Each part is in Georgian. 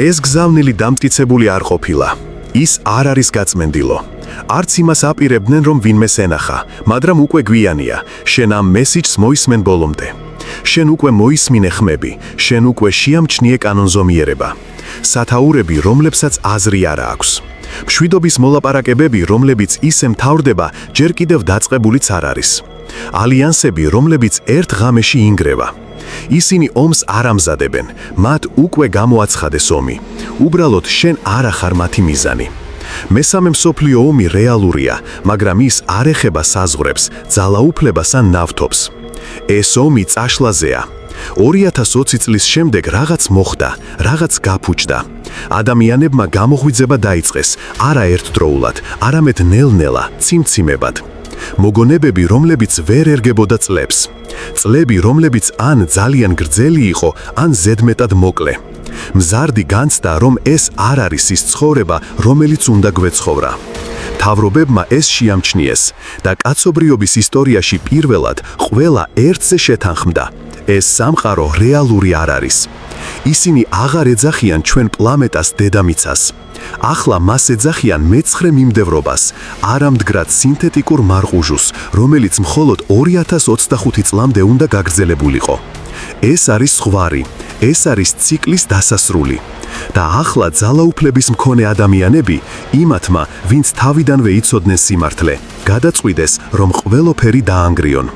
ეს გზავნილი დამტკიცებული არ ყოფილა. ის არ არის გაწმენდილო. არც იმას აპირებდნენ, რომ ვინმეს ენახა, მაგრამ უკვე გვიანია, შენ ამ მესიჯს მოისმენ ბოლომდე. შენ უკვე მოისმინე ხმები, შენ უკვე შეამჩნიე კანონზომიერება. სათაურები, რომლებსაც აზრი არ აქვს. მშვიდობის მოლაპარაკებები, რომლებიც ისე მთავრდება, ჯერ კიდევ დაწყებულიც არ არის. ალიანსები, რომლებიც ერთ ღამეში ინგრევა. ისინი ომს არ ამზადებენ, მათ უკვე გამოაცხადეს ომი. უბრალოდ შენ არ ახარ მათი მიზანი. მესამე მსოფლიო ომი რეალურია, მაგრამ ის არ ეხება საზღვრებს, ძალაუფლებას ან ნავთობს. ეს ომი წაშლაზეა. 2020 წლის შემდეგ რაღაც მოხდა, რაღაც გაფუჭდა. ადამიანებმა გამოღვიძება დაიწყეს, არა ერთდროულად, არამედ ნელ-ნელა, ციმციმებად. მოგონებები, რომლებიც ვერ ერგებოდა წლებს. წლები, რომლებიც ან ძალიან გრძელი იყო, ან ზედმეტად მოკლე. მზარდი განცდა, რომ ეს არ არის ის ცხოვრება, რომელიც უნდა გვეცხოვრა. მთავრობებმა ეს შეამჩნიეს და კაცობრიობის ისტორიაში პირველად ყველა ერთზე შეთანხმდა. ეს სამყარო რეალური არ არის. ისინი აღარ ეძახიან ჩვენ პლანეტას დედამიწას. ახლა მას ეძახიან მეცხრე მიმდევრობას, არამდგრად სინთეტიკურ მარყუჟუს, რომელიც მხოლოდ 2025 წლამდე უნდა გაგრძელებულიყო. ეს არის ზღვარი, ეს არის ციკლის დასასრული. და ახლა ძალაუფლების მქონე ადამიანები, იმათმა, ვინც თავიდანვე იცოდნენ სიმართლე, გადაწყვიტეს, რომ ყველაფერი დაანგრიონ.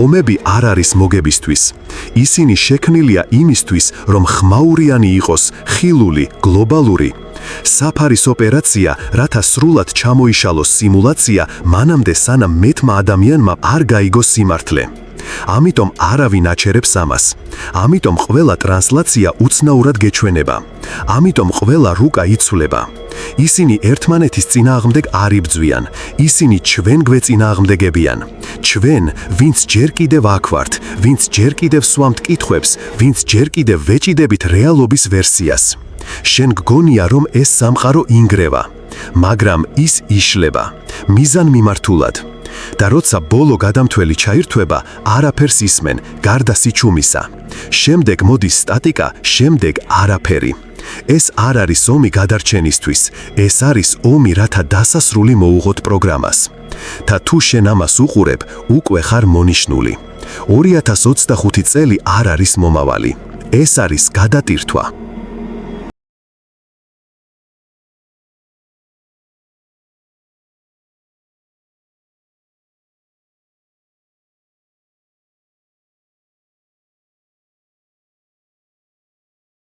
ომები არ არის მოგებისთვის. ისინი შექმნილია იმისთვის, რომ ხმაურიანი იყოს, ხილული, გლობალური. საფარის ოპერაცია, რათა სრულად ჩამოიშალოს სიმულაცია, მანამდე სანამ მეტმა ადამიანმა არ გაიგოს სიმართლე. ამიტომ არავინ აჩერებს ამას. ამიტომ ყველა ტრანსლაცია უცნაურად გეჩვენება. ამიტომ ყველა რუკა იცვლება. ისინი ერთმანეთის წინააღმდეგ არ იბრძვიან. ისინი ჩვენ გვეწინააღმდეგებიან. ჩვენ, ვინც ჯერ კიდევ აქ ვართ, ვინც ჯერ კიდევ სვამთ კითხვებს, ვინც ჯერ კიდევ ვეჭიდებით რეალობის ვერსიას. შენ გგონია, რომ ეს სამყარო ინგრევა, მაგრამ ის იშლება, მიზანმიმართულად. და როცა ბოლო გადამთველი ჩაირთვება, არაფერს ისმენ, გარდა სიჩუმისა. შემდეგ მოდის სტატიკა, შემდეგ არაფერი. ეს არ არის ომი გადარჩენისთვის, ეს არის ომი, რათა დასასრული მოუღოთ პროგრამას. და თუ შენ ამას უყურებ, უკვე ხარ მონიშნული. 2025 წელი არ არის მომავალი. ეს არის გადატირთვა.